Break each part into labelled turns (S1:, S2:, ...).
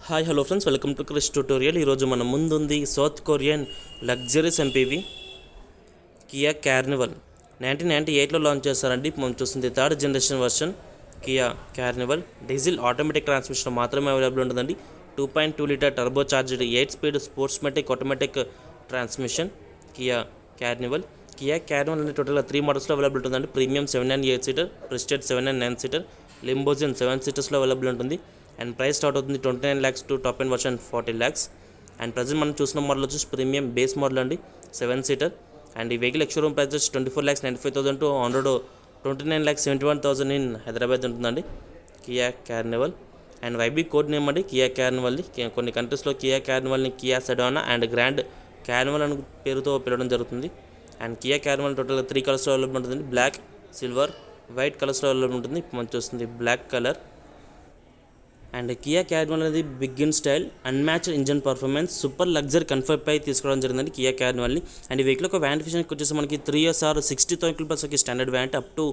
S1: Hi hello friends, welcome to Krish tutorial. ఈరోజు మన ముందుంది south Korean luxurious MPV Kia Carnival 1998లో లాంచ్ చేస్తారండి. మనం చూస్తుంది third generation version Kia Carnival. Diesel automatic transmission మాత్రమే అవైలబుల్ ఉంటుందండి. 2.2 litre turbocharged 8 speed sportsmatic automatic transmission Kia Carnival. Kia Carnival అనేది టోటల్గా 3 మోడల్స్లో అవైలబుల్ ఉంటుందండి. Premium 7 and 8 seater, prestige 7 and 9 seater, limousine 7 సీటర్స్లో అవైలబుల్ ఉంటుంది. అండ్ ప్రైస్ స్టార్ట్ అవుతుంది 29 lakhs to top end version 40 lakhs. And present మనం చూసిన model వచ్చేసి ప్రీమియం బేస్ మోడల్ అండి, 7 సీటర్. అండ్ ఈ వెహికల్ ఎక్స్షోరూమ్ ప్రైస్ వచ్చి 24,95,000 టు 29,71,000 ఇన్ హైదరాబాద్ ఉంటుందండి Kia Carnival. And YB code name అండి కియా కార్నివల్ని. కొన్ని కంట్రీస్లో కియా కార్నివల్ని Kia Sedona and grand Carnival అనే పేరుతో పిలవడం జరుగుతుంది. అండ్ కియా కార్నివల్ టోటల్గా 3 కలర్స్లో అవైలబుల్ ఉంటుందండి. బ్లాక్, సిల్వర్, వైట్ కలర్స్లో అవైలబుల్ ఉంటుంది. మనం చూస్తుంది black colour. And Kia Carnival అనేది big in style, unmatched engine performance, super luxury comfort పై తీసుకోవడం జరిగిందండి కియా కార్నివల్ని. అండ్ ఈ వెహికల్ ఒక వ్యారంటీ ఫిషన్కి వచ్చేసి మనకి 3 years ఆర్ 60,000 kilometers వరకు standard warranty, up to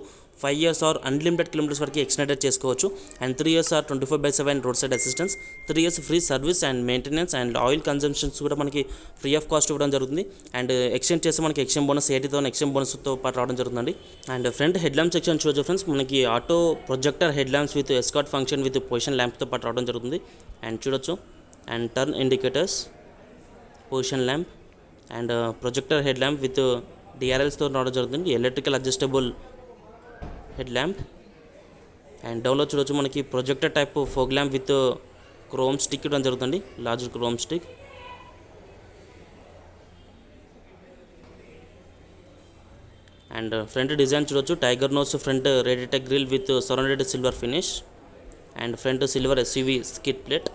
S1: 5 years or unlimited kilometres వరకు ఎక్స్టెండెడ్ చేసుకోవచ్చు. And 3 years or 24/7 roadside assistance, 3 years free service and maintenance and oil consumptions కూడా మనకి ఫ్రీ ఆఫ్ కాస్ట్ ఇవ్వడం జరుగుతుంది. అండ్ ఎక్స్చేంజ్ చేస్తే మనకి exchange bonus 80,000 exchange బోనస్తో పాటు రావడం జరుగుతుందండి. And front headlamp section చూడొచ్చు ఫ్రెండ్స్, మనకి auto projector head lamps with escort function with position ల్యాంప్తో పాటు రావడం జరుగుతుంది. అండ్ చూడొచ్చు, and turn indicators, position lamp and projector headlamp with డిఆర్ఎల్స్తో రావడం జరుగుతుంది. Electrical adjustable headlamp. And డౌన్లో చూడొచ్చు మనకి projector type fog lamp with chrome stick ఇవ్వడం జరుగుతుంది, large chrome stick. And front design చూడొచ్చు, tiger nose front radiator grille with surrounded silver finish and front silver SUV skid plate.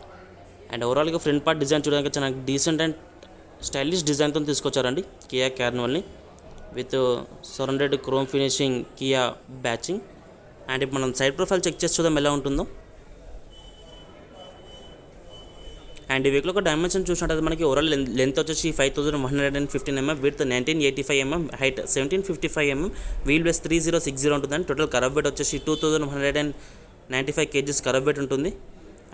S1: And ఓవరాల్గా front part design చూడడానికి చాలా decent and stylish డిజైన్తో తీసుకొచ్చారండి Kia కార్నివల్ని with surrounded chrome finishing Kia badging. And ఇప్పుడు మనం side profile check చేసి చూద్దాం ఎలా ఉంటుందో. అండ్ ఈ వెహికల్ ఒక డైమెన్షన్ చూసినట్టయితే మనకి ఓవరాల్ లెంత్ వచ్చేసి 5,115 mm, width 1985 mm, height 1755 mm, wheel base 3060 ఉంటుందండి. టోటల్ కరబ్ వెయిట్ వచ్చేసి 2,195 kgs కరబ్ వెయిట్ ఉంటుంది.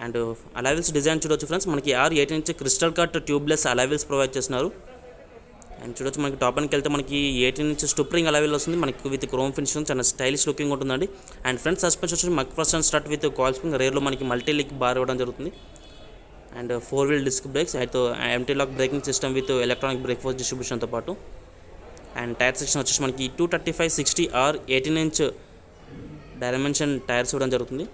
S1: అండ్ అలావిల్స్ డిజైన్ చూడొచ్చు ఫ్రెండ్స్, మనకి 18 inch crystal cut tubeless alloy wheels provide చేస్తున్నారు. అండ్ చూడొచ్చు మనకి టాప్ అండ్కి వెళ్తే మనకి 18 inch స్టూపరింగ్ అలావిల్ వస్తుంది మనకి విత్ క్రోమ్ ఫినిషింగ్, చాలా స్టైలిష్ లుకింగ్ ఉంటుందండి. అండ్ ఫ్రంట్ సస్పెన్షన్ వచ్చి MacPherson strut with coil spring, రేర్లో మనకి మల్టీ లిక్ బార్ ఇవ్వడం జరుగుతుంది. అండ్ 4-wheel డిస్క్ బ్రేక్స్, అయితే anti lock braking system with electronic brake force డిస్ట్రిబ్యూషన్తో పాటు. అండ్ టైర్ సెక్షన్ వచ్చేసి మనకి 235/60 ఆర్ 18 inch డైమెన్షన్ టైర్స్ ఇవ్వడం జరుగుతుంది.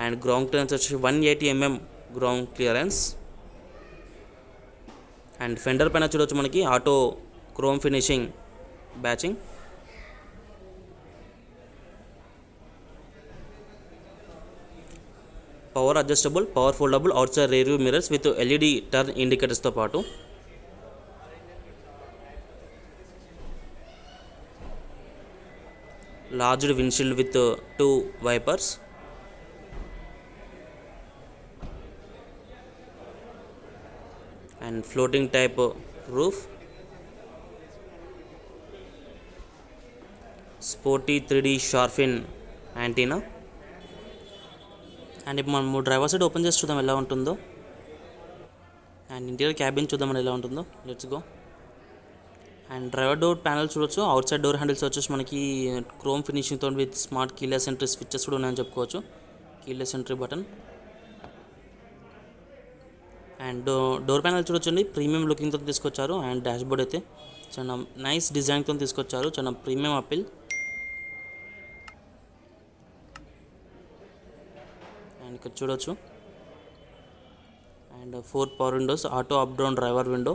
S1: అండ్ గ్రౌండ్ క్లియరెన్స్ వచ్చేసి 180 mm ground clearance. And fender పైన చూడవచ్చు మనకి auto chrome finishing badging. Power adjustable, power foldable outside rear view mirrors with LED turn ఇండికేటర్స్తో పాటు. Large windshield with 2 wipers. And floating type roof. Sporty 3D shark fin antenna. And ఇప్పుడు మనం driver side open చేసి చూద్దాం ఎలా ఉంటుందో. And interior cabin చూద్దామని ఎలా ఉంటుందో. Let's go. And driver door panel చూడొచ్చు, అవుట్ సైడ్ డోర్ హ్యాండిల్స్ వచ్చేసి మనకి క్రోమ్ ఫినిషింగ్తో with smart keyless entry switches కూడా ఉన్నాయని చెప్పుకోవచ్చు. Keyless entry button. And door panel చూడొచ్చండి, ప్రీమియం లుకింగ్తో తీసుకొచ్చారు. అండ్ డాష్బోర్డ్ అయితే చాలా నైస్ డిజైన్తో తీసుకొచ్చారు, చాలా ప్రీమియం అప్పీల్. అండ్ ఇక్కడ చూడొచ్చు, and 4 power windows, auto up down driver window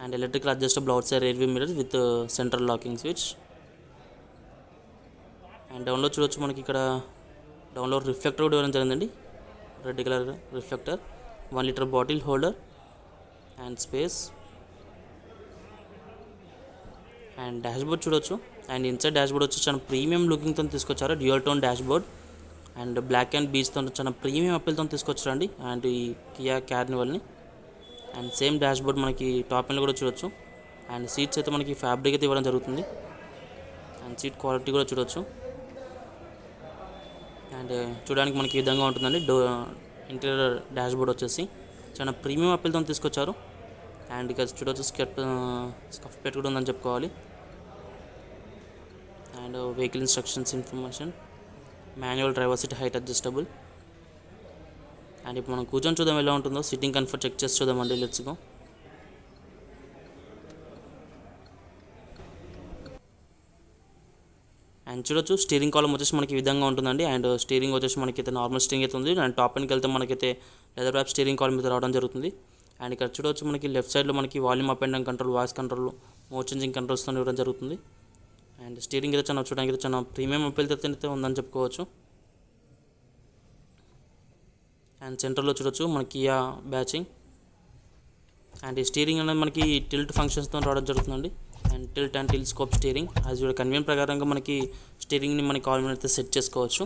S1: and electrical adjustable outside rear view mirrors with central locking switch. And డౌన్లో చూడొచ్చు మనకి ఇక్కడ డౌన్లో రిఫ్లెక్టర్ కూడా ఇవ్వడం జరిగిందండి, red colour reflector. 1 liter bottle holder and space. And dashboard చూడొచ్చు, and inside dashboard వచ్చి చాలా ప్రీమియం లుకింగ్తో తీసుకొచ్చారు. Dual tone dashboard and black and బీచ్తో చాలా ప్రీమియం అప్పీల్తో తీసుకొచ్చారండి అండ్ ఈ కియా కార్నివల్ని. అండ్ సేమ్ డాష్బోర్డ్ మనకి టాప్ ఎండ్లో కూడా చూడొచ్చు. అండ్ సీట్స్ అయితే మనకి ఫ్యాబ్రిక్ అయితే ఇవ్వడం జరుగుతుంది. అండ్ సీట్ క్వాలిటీ కూడా చూడొచ్చు. అండ్ చూడడానికి మనకి ఈ విధంగా ఉంటుందండి. ఇంటీరియర్ డాష్ బోర్డ్ వచ్చేసి చాలా ప్రీమియం అప్పీల్తో తీసుకొచ్చారు. అండ్ ఇక్కడ చూడవచ్చు స్కఫ్ ప్లేట్ కూడా ఉందని చెప్పుకోవాలి. And vehicle instructions information, manual driver seat height adjustable. And ఇప్పుడు మనం కూర్చొని చూద్దాం ఎలా ఉంటుందో, సిట్టింగ్ కంఫర్ట్ చెక్ చేసి చూద్దామండి. Let's go. అండ్ చూడొచ్చు స్టీరింగ్ కాలం వచ్చేసి మనకి ఈ విధంగా ఉంటుందండి. అండ్ స్టీరింగ్ వచ్చేసి మనకైతే నార్మల్ స్టీరింగ్ అయితే ఉంది. అండ్ టాప్ ఎండ్కి వెళ్తే మనకైతే లెదర్ ర్యాప్ స్టీరింగ్ కాలం మీద రావడం జరుగుతుంది. అండ్ ఇక్కడ చూడవచ్చు మనకి లెఫ్ట్ సైడ్లో మనకి volume up and down control, voice control, mode changing కంట్రోల్స్తో ఇవ్వడం జరుగుతుంది. అండ్ స్టీరింగ్ అయితే చాలా చూడడానికి అయితే చాలా ప్రీమియం అప్పీల్తో అయితే ఉందని చెప్పుకోవచ్చు. అండ్ సెంటర్లో చూడొచ్చు మనకి కియా బ్యాచింగ్. అండ్ ఈ స్టీరింగ్ అనేది మనకి టిల్ట్ ఫంక్షన్స్తో రావడం జరుగుతుందండి. And tilt and telescopic steering as your convenient ప్రకారంగా మనకి స్టీరింగ్ని మనకి కావాల్సిన అయితే సెట్ చేసుకోవచ్చు.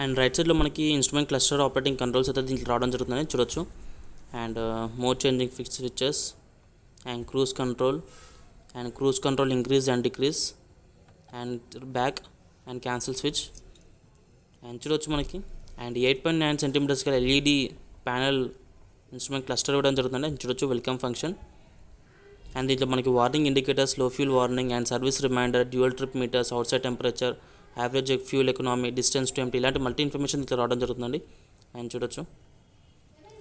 S1: అండ్ రైట్ సైడ్లో మనకి ఇన్స్ట్రుమెంట్ క్లస్టర్ ఆపరేటింగ్ కంట్రోల్స్ అయితే దీంట్లో రావడం జరుగుతుందని చూడొచ్చు. And mode changing fix switches and cruise control increase and decrease and back and cancel switch. And చూడొచ్చు మనకి అండ్ 8.9 సెంటీమీటర్స్ గల ఎల్ఈడి ప్యానల్ ఇన్స్ట్రుమెంట్ క్లస్టర్ ఇవ్వడం జరుగుతుంది. అండ్ చూడొచ్చు వెల్కమ్ ఫంక్షన్. అండ్ దీంట్లో మనకి warning indicators, low fuel warning and service reminder, dual trip meters, outside temperature, average fuel economy, distance to empty, ఇలాంటి multi information దీంట్లో రావడం జరుగుతుందండి. అండ్ చూడొచ్చు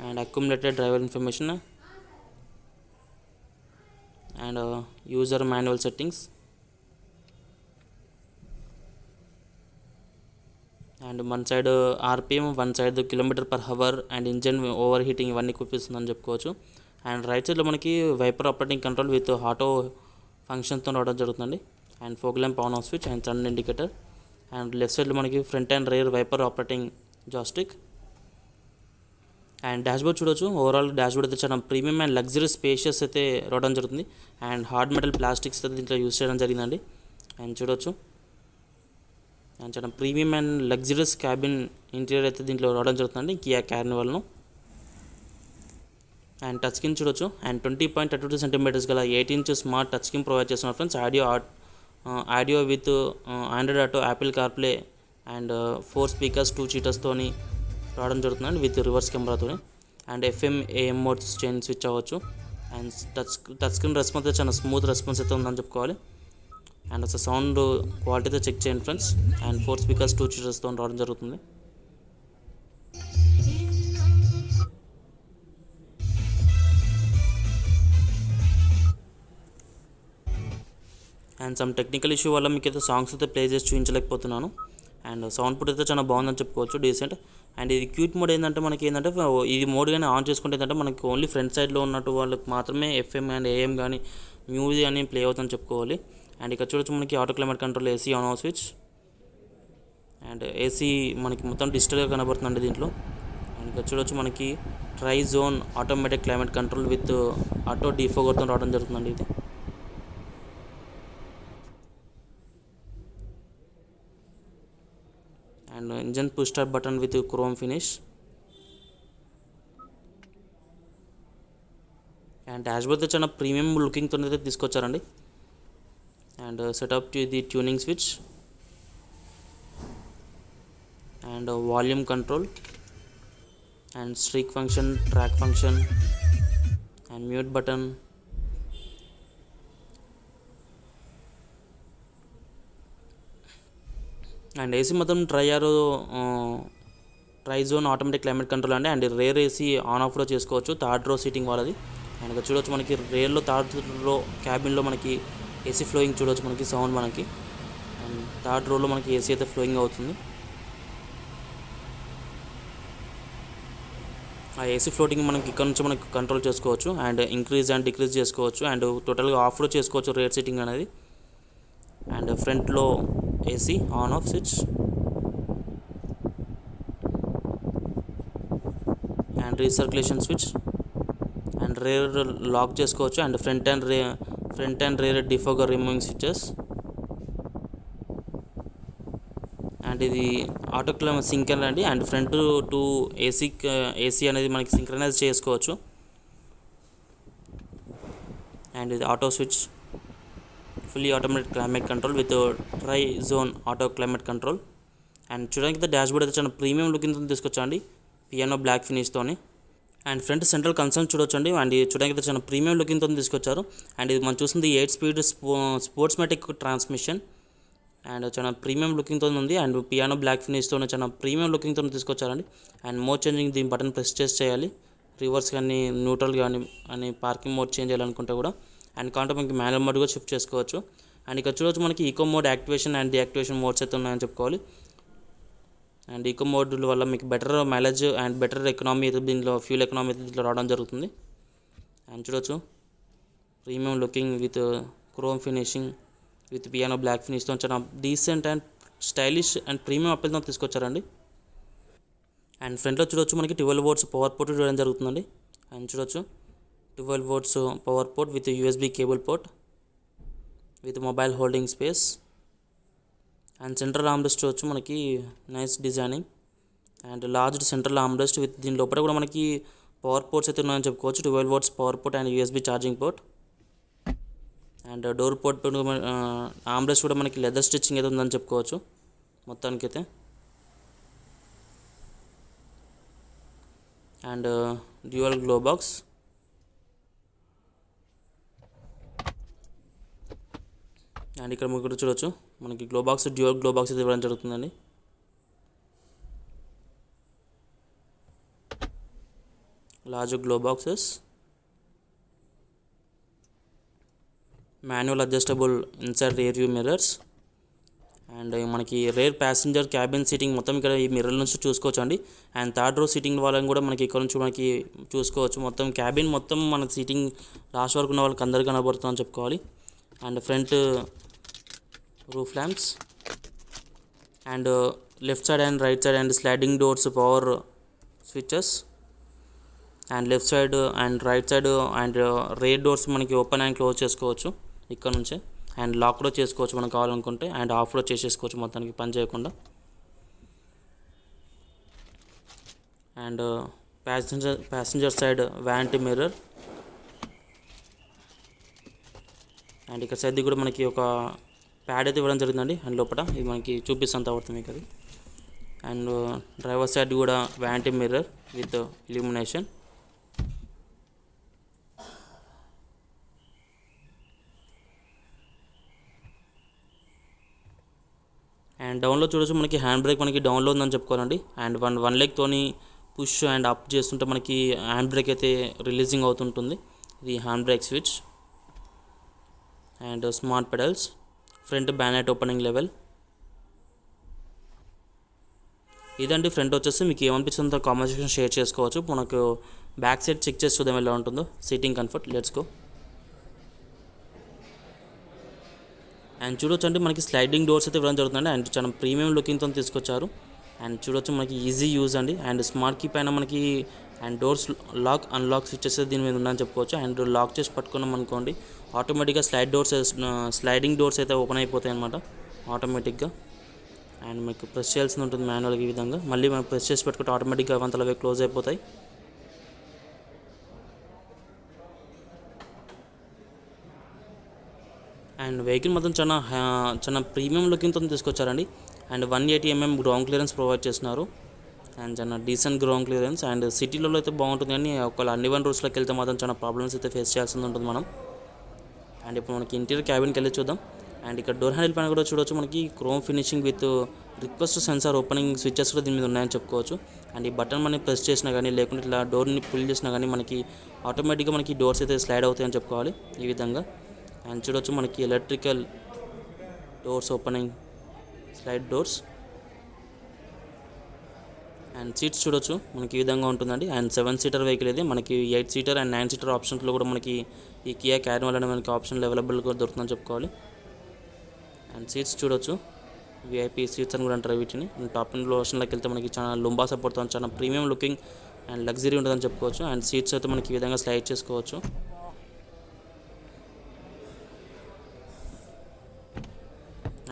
S1: and accumulated driver information and user manual settings. And one side RPM, one side km/h and engine overheating ఇవన్నీ చూపిస్తుందని చెప్పుకోవచ్చు. And right సైడ్లో మనకి wiper operating control with auto ఫంక్షన్తో రావడం జరుగుతుంది. And fog lamp on off switch and sun indicator. And left సైడ్లో మనకి front and rear wiper operating joystick. And dashboard చూడొచ్చు. ఓవరాల్ డాష్బోర్డ్ అయితే చాలా ప్రీమియం అండ్ లగ్జరీ స్పేషియస్ అయితే రావడం జరుగుతుంది. అండ్ హార్డ్ మెటల్ ప్లాస్టిక్స్ అయితే దీంట్లో యూస్ చేయడం జరిగిందండి. అండ్ చూడొచ్చు అండ్ చాలా premium and luxurious cabin interior అయితే దీంట్లో రావడం జరుగుతుందండి కియా కార్నివాల్ను. అండ్ టచ్ స్క్రీన్ చూడొచ్చు. అండ్ 20.32 సెంటీమీటర్స్ గల 8-inch smart touch screen provide చేస్తున్నారు friends. Audio with Android auto, Apple CarPlay and 4 speakers 2 చీటర్స్తోని రావడం జరుగుతుందండి విత్ రివర్స్ కెమెరాతో. And FM AM modes change switch అవ్వచ్చు. అండ్ టచ్ స్క్రీన్ రెస్పాన్స్ అయితే చాలా స్మూత్ రెస్పాన్స్ అయితే ఉందని చెప్పుకోవాలి. అండ్ అసలు సౌండ్ క్వాలిటీ అయితే చెక్ చేయండి ఫ్రెండ్స్. అండ్ 4 స్పీకర్స్ 2 చీటర్స్తో రావడం జరుగుతుంది. అండ్ సమ్ టెక్నికల్ ఇష్యూ వల్ల మీకు అయితే సాంగ్స్ అయితే ప్లే చేసి చూపించలేకపోతున్నాను. అండ్ సౌండ్ పుట్ అయితే చాలా బాగుందని చెప్పుకోవచ్చు, డీసెంట్. అండ్ ఇది క్యూట్ మోడ్ ఏంటంటే మనకి ఏంటంటే ఇది మోడ్ కానీ ఆన్ చేసుకుంటే ఏంటంటే మనకి ఓన్లీ ఫ్రంట్ సైడ్లో ఉన్నట్టు వాళ్ళకి మాత్రమే FM అండ్ AM కానీ మ్యూజిక్ అని ప్లే అవుతుందని చెప్పుకోవాలి. అండ్ ఇక్కడ చూడొచ్చు మనకి auto climate control, AC on off switch. And AC మనకి మొత్తం డిజిటల్గా కనబడుతుందండి దీంట్లో. అండ్ ఇక్కడ చూడొచ్చు మనకి tri zone automatic climate control with auto డిఫోగర్తో రావడం జరుగుతుందండి ఇది. And engine push start button with chrome finish. And dashboard చాలా ప్రీమియం లుకింగ్తో అయితే తీసుకొచ్చారండి. And setup the tuning switch and volume control and seek function, track function and mute button. And AC మొత్తం tri zone automatic climate control అండి. And rear AC on off కూడా చేసుకోవచ్చు, third row seating వాళ్ళది. And ఇక్కడ చూడవచ్చు మనకి రేర్లో third row క్యాబిన్లో మనకి AC flowing చూడవచ్చు మనకి సౌండ్ మనకి. అండ్ థర్డ్ రోలో మనకి AC అయితే ఫ్లోయింగ్ అవుతుంది. ఆ AC ఫ్లోటింగ్ మనకి ఇక్కడ నుంచి మనకి కంట్రోల్ చేసుకోవచ్చు. అండ్ ఇంక్రీజ్ అండ్ డిక్రీజ్ చేసుకోవచ్చు. అండ్ టోటల్గా ఆఫ్లో చేసుకోవచ్చు రేర్ సీటింగ్ అనేది. అండ్ ఫ్రంట్లో AC on off switch and recirculation switch and rear lock చేసుకోవచ్చు. And front and rear defogger removing switches. And ఇది ఆటో క్లైమేట్ సింకర్ అండి. అండ్ ఫ్రంట్ టు AC అనేది మనకి సింక్రనైజ్ చేసుకోవచ్చు. అండ్ ఇది auto switch, fully automatic climate control with tri zone auto climate control. And చూడడానికి dashboard అయితే చాలా ప్రీమియం లుకింగ్ తీసుకొచ్చండి. పియానో బ్లాక్ ఫినిష్తోని. అండ్ ఫ్రంట్ సెంట్రల్ కన్సోల్ చూడొచ్చండి. అండ్ ఇది చూడడానికి చాలా ప్రీమియం లుకింగ్తో తీసుకొచ్చారు. అండ్ ఇది మనం చూస్తుంది 8 స్పీడ్ స్పోర్ట్స్మెటిక్ ట్రాన్స్మిషన్ అండ్ చాలా ప్రీమియం లుకింగ్తో ఉంది. అండ్ పియానో బ్లాక్ ఫినిష్తో చాలా ప్రీమియం లుకింగ్తో తీసుకొచ్చారండి. అండ్ మోడ్ చేంజింగ్ దీని బటన్ ప్రెస్ చేయాలి. రివర్స్ కానీ న్యూట్రల్ కానీ అని పార్కింగ్ మోడ్ చేంజ్ చేయాలనుకుంటే కూడా. అండ్ కాంటే మనకి మాన్యువల్ మోడ్ కూడా షిఫ్ట్ చేసుకోవచ్చు. అండ్ ఇక్కడ చూడవచ్చు మనకి eco mode activation and deactivation modes అయితే ఉన్నాయని చెప్పుకోవాలి. అండ్ ఈకో మోడ్ వల్ల మీకు better mileage and better economy అయితే దీంట్లో ఫ్యూల్ ఎకనామీ అయితే దీంట్లో రావడం జరుగుతుంది. అండ్ చూడవచ్చు premium looking with chrome finishing with piano black ఫినిష్తో చాలా decent and stylish and premium అప్పీల్తో తీసుకొచ్చారండి. అండ్ ఫ్రంట్లో చూడవచ్చు మనకి 12 volts పవర్ పోర్ట్ చూడడం జరుగుతుందండి. అండ్ చూడవచ్చు 12 volts power port with USB cable port with mobile holding space. And central armrest చూడవచ్చు మనకి nice designing and large central armrest with దీని లోపల కూడా మనకి పవర్ పోర్ట్స్ అయితే ఉన్నాయని చెప్పుకోవచ్చు. 12 volts power port and USB charging port. And door port armrest కూడా మనకి లెదర్ స్టిచ్చింగ్ అయితే ఉందని చెప్పుకోవచ్చు మొత్తానికైతే. And dual glove box. And ఇక్కడ మీరు కూడా చూడవచ్చు మనకి డ్యూయల్ గ్లో బాక్స్ అయితే ఇవ్వడం జరుగుతుందండి. Large glow boxes, manual adjustable inside rear view mirrors. And మనకి రేర్ ప్యాసింజర్ క్యాబిన్ సీటింగ్ మొత్తం ఇక్కడ ఈ మిర్రర్ నుంచి చూసుకోవచ్చు అండి. అండ్ థర్డ్ రో సీటింగ్ వాళ్ళని కూడా మనకి ఇక్కడ నుంచి మనకి చూసుకోవచ్చు. మొత్తం క్యాబిన్ మొత్తం మన సీటింగ్ లాస్ట్ వరకు ఉన్న వాళ్ళకి అందరికీ కనబడుతుందని చెప్పుకోవాలి. And front roof lamps and left side and right side and sliding doors power switches. And left side and right side and rare doors మనకి ఓపెన్ అండ్ క్లోజ్ చేసుకోవచ్చు ఇక్కడ నుంచే. అండ్ లాక్ కూడా చేసుకోవచ్చు మనం కావాలనుకుంటే. అండ్ ఆఫ్ కూడా చేసేసుకోవచ్చు మొత్తానికి పని చేయకుండా. And passenger side vanity mirror. And ఇక్కడ సైడ్ కూడా మనకి ఒక ప్యాడ్ అయితే ఇవ్వడం జరిగిందండి. అండ్ లోపల ఇది మనకి చూపిస్తాను తర్వాత మీకు అది. అండ్ డ్రైవర్ సైడ్ కూడా vanity mirror with illumination. And డౌన్లో చూడొచ్చు మనకి హ్యాండ్ బ్రేక్ మనకి డౌన్లో ఉందని చెప్పుకోవాలండి. అండ్ వన్ లెగ్తోని పుష్ అండ్ అప్ చేస్తుంటే మనకి హ్యాండ్ బ్రేక్ అయితే రిలీజింగ్ అవుతుంటుంది. ఇది hand brake switch. And smart pedals, front bonnet opening level. ఇదండి ఫ్రంట్ వచ్చేసి. మీకు ఏమనిపిస్తుందో కామెంట్ సెక్షన్ షేర్ చేసుకోవచ్చు. మనకు బ్యాక్ సైడ్ చెక్ చేసి చూద్దాం ఎలా ఉంటుందో. Seating comfort, let's go. And చూడొచ్చు అంటే మనకి స్లైడింగ్ డోర్స్ అయితే ఇవ్వడం జరుగుతుంది. అండ్ చాలా ప్రీమియం లుకింగ్తో తీసుకొచ్చారు. అండ్ చూడొచ్చు మనకి ఈజీ యూజ్ అండి. అండ్ స్మార్ట్ కీ పైన మనకి and doors lock unlock switches దీని మీద ఉందని చెప్పుకోవచ్చు. అండ్ లాక్ చేసి పట్టుకున్నాం అనుకోండి ఆటోమేటిక్గా స్లైడింగ్ డోర్స్ అయితే ఓపెన్ అయిపోతాయి అన్నమాట ఆటోమేటిక్గా. అండ్ మీకు ప్రెస్ చేయాల్సి ఉంటుంది మాన్యువల్గా. ఈ విధంగా మళ్ళీ మనం ప్రెస్ చేసి పెట్టుకుంటే ఆటోమేటిక్గా అవంతలవే క్లోజ్ అయిపోతాయి. అండ్ వెహికల్ మొత్తం చాలా ప్రీమియం లుకింగ్తో తీసుకొచ్చారండి. And 180 mm ground clearance provide చేస్తున్నారు. అండ్ చాలా డీసెంట్ గ్రౌండ్ క్లియరెన్స్. అండ్ సిటీలో అయితే బాగుంటుంది కానీ ఒకవేళ అన్నివన్ రూట్స్లోకి వెళ్తే మాత్రం చాలా ప్రాబ్లమ్స్ అయితే ఫేస్ చేయాల్సి ఉంటుంది మనం. అండ్ ఇప్పుడు మనకి ఇంటీరియర్ క్యాబిన్కి వెళ్ళి చూద్దాం. అండ్ ఇక్కడ డోర్ హ్యాండిల్ పైన కూడా చూడవచ్చు మనకి chrome finishing with request sensor opening switches కూడా దీని మీద ఉన్నాయని చెప్పుకోవచ్చు. అండ్ ఈ బటన్ మనం ప్రెస్ చేసినా కానీ లేకుంటే ఇట్లా డోర్ని పుల్ చేసినా కానీ మనకి ఆటోమేటిక్గా మనకి డోర్స్ అయితే స్లైడ్ అవుతాయని చెప్పుకోవాలి ఈ విధంగా. అండ్ చూడవచ్చు మనకి electrical doors opening slide doors. And seats చూడొచ్చు మనకి ఈ విధంగా ఉంటుందండి. అండ్ 7-seater వెహికల్ ఇది. మనకి 8-seater అండ్ 9-seater ఆప్షన్స్లో కూడా మనకి ఈ కియా క్యానివల్ అనే మనకి ఆప్షన్లు అవైలబుల్గా దొరుకుతుందని చెప్పుకోవాలి. అండ్ సీట్స్ చూడొచ్చు విఐపీ సీట్స్ అని కూడా అంటారు వీటిని. టాప్ అండ్ లోషన్లోకి వెళ్తే మనకి చాలా లుంబా సపోర్ట్తో చాలా ప్రీమియం లుకింగ్ అండ్ లగ్జరీ ఉంటుందని చెప్పుకోవచ్చు. అండ్ సీట్స్ అయితే మనకి ఈ విధంగా స్లైడ్ చేసుకోవచ్చు.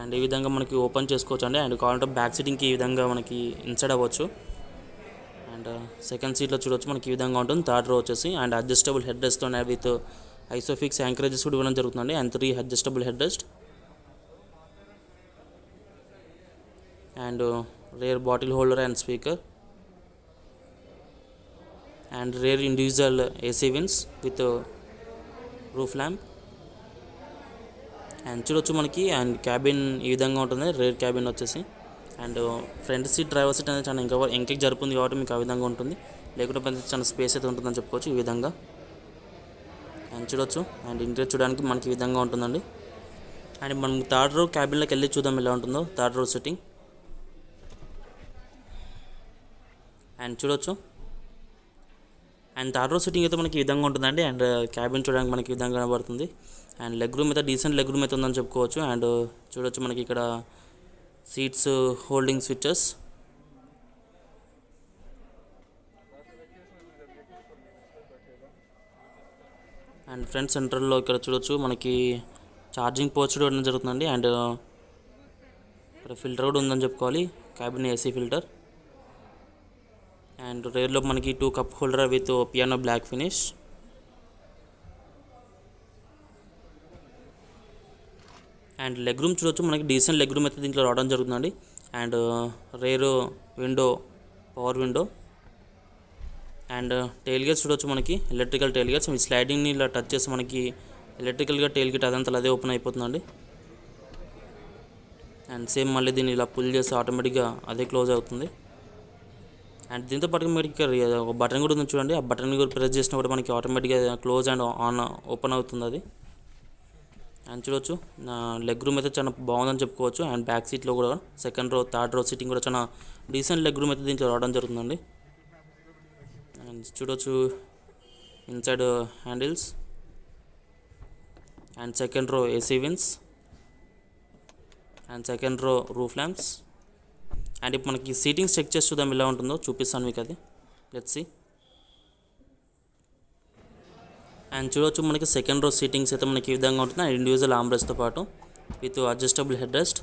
S1: అండ్ ఈ విధంగా మనకి ఓపెన్ చేసుకోవచ్చు అండి. అండ్ కావాలంటే బ్యాక్ సీటింగ్కి ఈ విధంగా మనకి ఇన్సైడ్ అవ్వచ్చు. అండ్ సెకండ్ సీట్లో చూడవచ్చు మనకి ఈ విధంగా ఉంటుంది. థర్డ్ రో వచ్చేసి అండ్ అడ్జస్టబుల్ హెడ్ రెస్ట్తో విత్ ఐసోఫిక్స్ యాంకరేజెస్ కూడా ఇవ్వడం జరుగుతుంది. And 3 adjustable head rest. And rear bottle holder and speaker. And rear individual AC vents with roof lamp. And చూడొచ్చు మనకి అండ్ క్యాబిన్ ఈ విధంగా ఉంటుంది, రేర్ క్యాబిన్ వచ్చేసి. And front seat driver seat అనేది చాలా ఇంకా జరుపుంది కాబట్టి మీకు ఆ విధంగా ఉంటుంది, లేకుంటే చాలా స్పేస్ అయితే ఉంటుందని చెప్పుకోవచ్చు ఈ విధంగా. అండ్ చూడొచ్చు అండ్ ఇంటీరియర్ చూడడానికి మనకి ఈ విధంగా ఉంటుందండి. అండ్ మనం థర్డ్ రో క్యాబిన్లోకి వెళ్ళి చూద్దాం ఎలా ఉంటుందో థర్డ్ రో సిట్టింగ్. అండ్ చూడొచ్చు అండ్ థర్డ్ రో సిట్టింగ్ అయితే మనకి ఈ విధంగా ఉంటుందండి. అండ్ క్యాబిన్ చూడడానికి మనకి ఈ విధంగా కనబడుతుంది. అండ్ లెగ్ రూమ్ అయితే డీసెంట్ లెగ్ రూమ్ అయితే ఉందని చెప్పుకోవచ్చు. అండ్ చూడొచ్చు మనకి ఇక్కడ seats holding switches. And front సెంటర్లో ఇక్కడ చూడొచ్చు మనకి ఛార్జింగ్ పోర్ట్స్ కూడా ఉండడం జరుగుతుందండి. అండ్ ఇక్కడ ఫిల్టర్ కూడా ఉందని చెప్పుకోవాలి, క్యాబిన్ ఏసీ ఫిల్టర్. అండ్ రేర్లో మనకి 2 cup holder with piano black finish. And leg room చూడొచ్చు మనకి డీసెంట్ లెగ్ రూమ్ అయితే దీంట్లో రావడం జరుగుతుందండి. And rear window, power window. And tail gates చూడొచ్చు మనకి ఎలక్ట్రికల్ టెయిల్ గేట్స్. మీ స్లైడింగ్ని ఇలా టచ్ చేసి మనకి ఎలక్ట్రికల్గా టెయిల్ గేట్ అదంతా అదే ఓపెన్ అయిపోతుందండి. అండ్ సేమ్ మళ్ళీ దీన్ని ఇలా పుల్ చేసి ఆటోమేటిక్గా అదే క్లోజ్ అవుతుంది. అండ్ దీంతో పాటు మనకి ఒక బటన్ కూడా ఉంది చూడండి, ఆ బటన్ కూడా ప్రెస్ చేసినా కూడా మనకి ఆటోమేటిక్గా క్లోజ్ అండ్ ఆన్ ఓపెన్ అవుతుంది అది. అండ్ చూడొచ్చు నా లెగ్ రూమ్ అయితే చాలా బాగుందని చెప్పుకోవచ్చు. అండ్ బ్యాక్ సీట్లో కూడా second row third row seating కూడా చాలా డీసెంట్ లెగ్ రూమ్ అయితే దీంట్లో రావడం జరుగుతుందండి. అండ్ చూడొచ్చు inside handles. And second row AC vents. And second row roof lamps. And ఇప్పుడు మనకి సీటింగ్స్ చెక్ చేసి చూద్దాం ఎలా ఉంటుందో, చూపిస్తాను మీకు అది. Let's see. అండ్ చూడొచ్చు మనకి సెకండ్ రో సీటింగ్స్ అయితే మనకి ఈ విధంగా ఉంటుంది. అండ్ ఇండివిజువల్ ఆర్మ్రెస్ట్తో పాటు with adjustable head rest.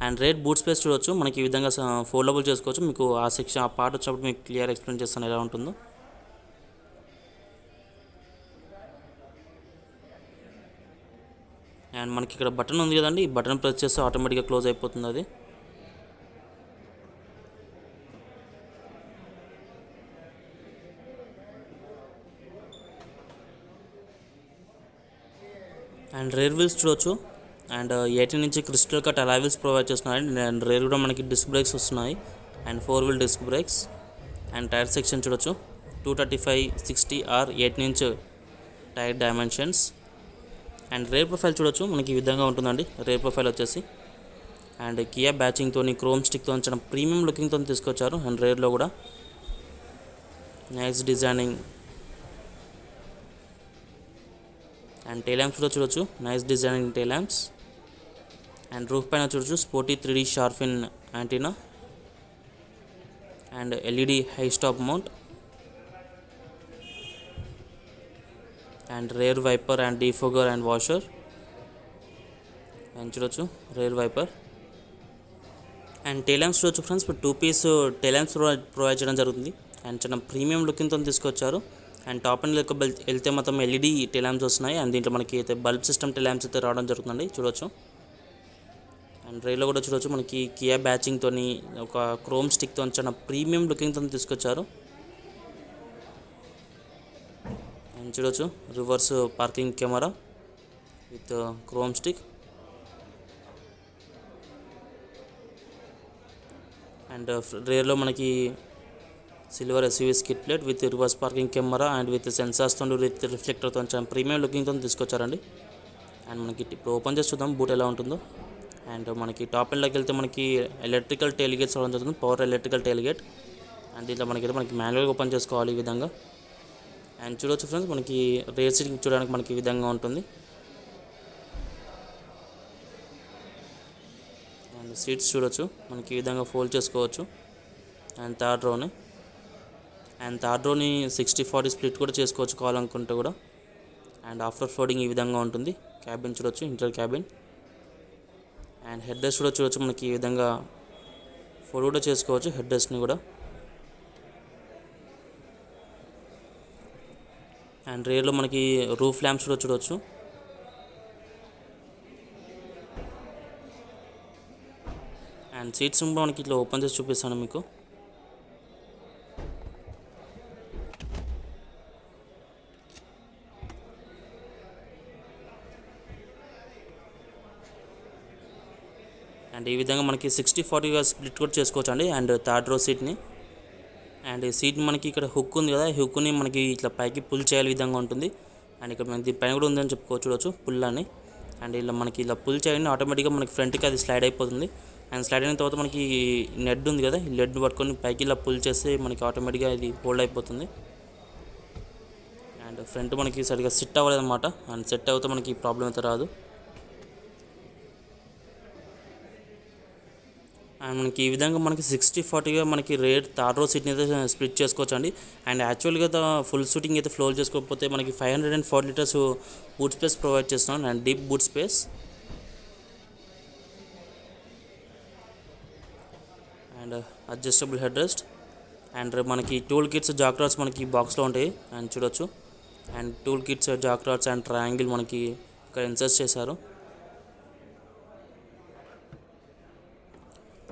S1: And rate boot space చూడొచ్చు మనకి ఈ విధంగా ఫోల్డబుల్ చేసుకోవచ్చు. మీకు ఆ సెక్షన్ ఆ పార్ట్ వచ్చినప్పుడు మీకు క్లియర్ ఎక్స్ప్లెయిన్ చేస్తాను ఎలా ఉంటుందో. అండ్ మనకి ఇక్కడ బటన్ ఉంది కదండి, ఈ బటన్ ప్రెస్ చేస్తే ఆటోమేటిక్గా క్లోజ్ అయిపోతుంది అది. అండ్ రేర్ వీల్స్ చూడొచ్చు. And 18 inch crystal cut alloy wheels provide చేస్తున్నాయి. అండ్ రేర్ కూడా మనకి డిస్క్ బ్రేక్స్ వస్తున్నాయి, and 4 wheel disc brakes. And tyre section చూడొచ్చు 235/60 18 inch tyre dimensions. And rear profile చూడొచ్చు మనకి ఈ విధంగా ఉంటుందండి రేర్ ప్రొఫైల్ వచ్చేసి. అండ్ కియా బ్యాచింగ్తో క్రోమ్ స్టిక్తో చాలా ప్రీమియం లుకింగ్తో తీసుకొచ్చారు. అండ్ రేర్లో కూడా nice designing. And tail lamps కూడా చూడొచ్చు, nice designing tile lamps. And roof పైన చూడొచ్చు sporty 3D shark fin antenna. And LED high stop mount. And rear wiper and defogger and washer. And చూడొచ్చు rear wiper. And tail lamps చూడొచ్చు friends, ఇప్పుడు 2 piece tile lamps provide చేయడం జరుగుతుంది. And చాలా premium లుకింగ్తో తీసుకొచ్చారు. అండ్ టాప్ అండ్ లెక్క వెళ్తే మొత్తం ఎల్ఈడి టైల్ ల్యాంప్స్ వస్తున్నాయి. అండ్ దీంట్లో మనకి అయితే బల్బ్ సిస్టమ్ టైల్ ల్యాంప్స్ అయితే రావడం జరుగుతుందండి చూడొచ్చు. అండ్ రైల్లో కూడా చూడొచ్చు మనకి కియా బ్యాచింగ్తో ఒక క్రోమ్ స్టిక్తో చాలా ప్రీమియం లుకింగ్తో తీసుకొచ్చారు. అండ్ చూడొచ్చు reverse parking camera with chrome stick. And రేర్లో మనకి silver SUV skid plate with reverse parking camera and with సెన్సార్స్తో విత్ రిఫ్లెక్టర్తో చాలా ప్రీమియం లుకింగ్తో తీసుకొచ్చారండి. అండ్ మనకి ఇప్పుడు ఓపెన్ చేసి చూద్దాం బూట్ ఎలా ఉంటుందో. అండ్ మనకి టాప్ ఎండ్లోకి వెళ్తే మనకి ఎలక్ట్రికల్ టైల్ గేట్స్ రావడం జరుగుతుంది, power electrical tile gate. And దీంట్లో మనకి మాన్యువల్గా ఓపెన్ చేసుకోవాలి ఈ విధంగా. అండ్ చూడొచ్చు ఫ్రెండ్స్ మనకి రేర్ సీటింగ్ చూడడానికి మనకి ఈ విధంగా ఉంటుంది. అండ్ సీట్స్ చూడొచ్చు మనకి ఈ విధంగా ఫోల్డ్ చేసుకోవచ్చు. అండ్ థర్డ్ రోని 60/40 స్ప్లిట్ కూడా చేసుకోవచ్చు కావాలనుకుంటే కూడా. అండ్ ఆఫ్టర్ ఫోల్డింగ్ ఈ విధంగా ఉంటుంది. క్యాబిన్ చూడొచ్చు inter cabin. And head rest కూడా చూడొచ్చు మనకి ఈ విధంగా ఫోల్డ్ కూడా చేసుకోవచ్చు హెడ్ రెస్ట్ని కూడా. అండ్ రేర్లో మనకి రూఫ్ ల్యాంప్స్ కూడా చూడొచ్చు. అండ్ సీట్స్ కూడా మనకి ఇట్లా ఓపెన్ చేసి చూపిస్తాను మీకు. అండ్ ఈ విధంగా మనకి 60-40గా స్ప్లిట్ కూడా చేసుకోవచ్చు అండి. అండ్ థర్డ్ రో సీట్ని, అండ్ ఈ సీట్ మనకి ఇక్కడ హుక్ ఉంది కదా, ఈ హుక్ని మనకి ఇట్లా పైకి పుల్ చేయాలి విధంగా ఉంటుంది. అండ్ ఇక్కడ మనకి పైన కూడా ఉందని చూడవచ్చు పుల్ అని. అండ్ ఇలా మనకి ఇలా పుల్ చేయండి, ఆటోమేటిక్గా మనకి ఫ్రంట్కి అది స్లైడ్ అయిపోతుంది. అండ్ స్లైడ్ అయిన తర్వాత మనకి లెడ్ ఉంది కదా, ఈ లెడ్ పట్టుకొని పైకి ఇలా పుల్ చేస్తే మనకి ఆటోమేటిక్గా ఇది హోల్డ్ అయిపోతుంది. అండ్ ఫ్రంట్ మనకి సరిగ్గా సెట్ అవ్వలేదు అనమాట. అండ్ సెట్ అవుతే మనకి ప్రాబ్లం అయితే రాదు. అండ్ మనకి ఈ విధంగా మనకి 60-40గా మనకి రేట్ థర్డ్ రో సీట్ని అయితే స్ప్లిట్ చేసుకోవచ్చు అండి. అండ్ యాక్చువల్గా ఫుల్ సీటింగ్ అయితే ఫ్లోర్ చేసుకోకపోతే మనకి 540 లీటర్స్ బూట్ స్పేస్ ప్రొవైడ్ చేస్తున్నాం. And deep boot space, and adjustable head rest, and మనకి టూల్ కిట్స్ జాక్ రాడ్స్ మనకి బాక్స్లో ఉంటాయి అండ్ చూడొచ్చు. And tool kits jack rods and triangle మనకి ఇక్కడ ఇన్సర్ట్ చేశారు.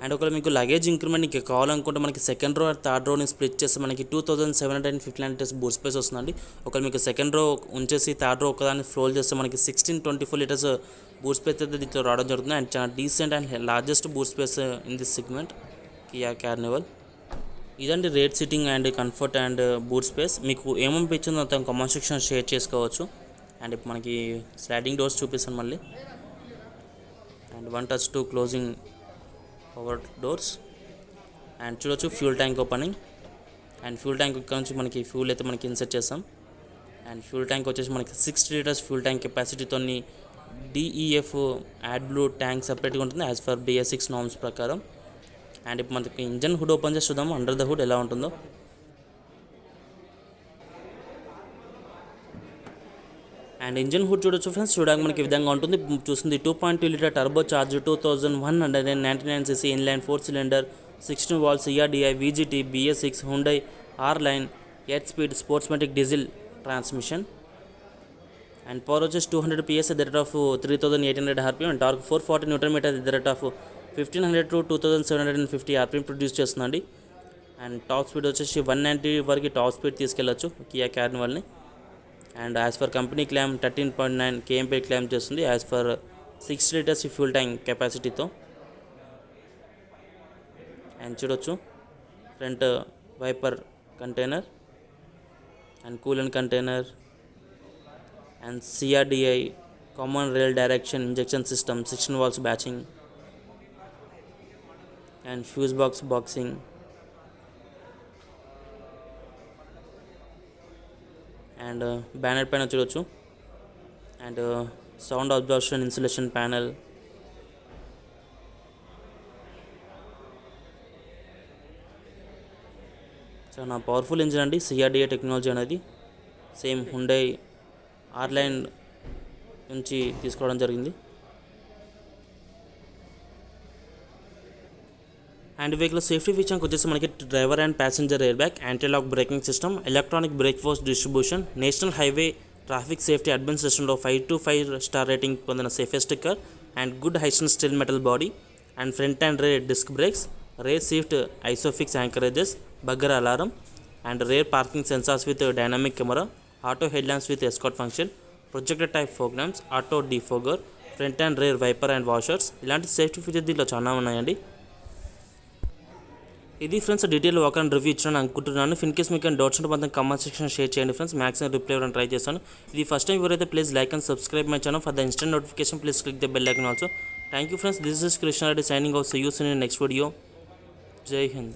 S1: అండ్ ఒకవేళ మీకు లగేజ్ ఇంక్రిమెంట్ ఇంకా కావాలనుకుంటే మనకి సెకండ్ రో థర్డ్ రోని స్ప్లిట్ చేస్తే మనకి 2759 లీటర్స్ బూట్ స్పేస్ వస్తుందండి. ఒకవేళ మీకు సెకండ్ రో ఉంచేసి థర్డ్ రో ఒకదాన్ని ఫ్లోల్ చేస్తే మనకి 1624 లీటర్స్ బూట్ స్పేస్ అయితే దీంట్లో రావడం జరుగుతుంది. అండ్ చాలా decent and largest boot space in this segment Kia Carnival. ఇదండి rear sitting and comfort and boot space. మీకు ఏమనిపించిందో అంత కామెంట్ సెక్షన్ షేర్ చేసుకోవచ్చు. అండ్ ఇప్పుడు మనకి స్లైడింగ్ డోర్స్ చూపిస్తాను మళ్ళీ. And 1 touch 2 closing power doors. And చూడొచ్చు fuel tank opening. And fuel tank ఇక్కడ నుంచి మనకి ఫ్యూల్ అయితే మనకి ఇన్సర్ట్ చేస్తాం. అండ్ ఫ్యూల్ ట్యాంక్ వచ్చేసి మనకి 60 లీటర్స్ ఫ్యూల్ ట్యాంక్ కెపాసిటీతో DEF యాడ్ బ్లూ ట్యాంక్ సపరేట్గా ఉంటుంది యాజ్ ఫర్ BS6 నార్మ్స్ ప్రకారం. అండ్ ఇప్పుడు మనకి ఇంజన్ హుడ్ ఓపెన్ చేసి చూద్దాం అండర్ ద హుడ్ ఎలా ఉంటుందో. అండ్ ఇంజన్ హుడ్ చూడొచ్చు ఫ్రెండ్స్, చూడడానికి మనకి ఈ విధంగా ఉంటుంది. చూస్తుంది 2.2 litre turbo charge 2199cc inline 4 cylinder 16 valve CRDI VGT BS6 Hyundai R-Line 8 speed sportsmatic diesel transmission. And power వచ్చేసి 200 PS at the rate of 3800 RPM and torque 440 Nm at the rate of 1500 to 2750 RPM produce చేస్తుందండి. And top speed వచ్చేసి 190 వరకు top speed తీసుకెళ్ళచ్చు Kia కార్నివల్ని. And as per company claim 13.9 kmph claim చేస్తుంది as per 6 litres fuel tank కెపాసిటీతో. And చూడొచ్చు front wiper container and coolant container and CRDI common rail direction injection system 16 valves batching and fuse box boxing. And banner పైన చూడొచ్చు. And sound absorption insulation panel. చాలా powerful engine అండి CRDI technology అనేది. Same Hyundai R-Line నుంచి తీసుకోవడం జరిగింది. And vehicle safety ఫీచర్కి వచ్చేసి మనకి driver and passenger air bag, anti lock braking system, electronic brake force distribution, national highway traffic safety అడ్మినిస్ట్రేషన్లో 5 స్టార్ రేటింగ్ పొందిన safest car, and good high tension steel metal body, and front and rear disc brakes, rear shift ISOFIX anchorages, burglar alarm, and rear parking sensors with dynamic camera, auto head lamps with escort function, projector type fog lamps, auto defogger, front and rear wiper and washers. ఇలాంటి safety feature దీంట్లో చాలా ఉన్నాయండి. ఇది friends detail walk and review ఇచ్చాను అనుకుంటున్నాను. In case మీకు doubts ఉంటే మాత్రం కామెంట్ సెక్షన్ షేర్ చేయండి ఫ్రెండ్స్. మ్యాక్సిమం రిప్లై ఇవ్వడానికి ట్రై చేస్తాను. ఇది ఫస్ట్ టైం ఎవరైతే please like and subscribe my channel for the instant notification. Please click the bell icon also. Thank you friends. This is Krishna Reddy signing off. See you soon in next video. జై హింద్.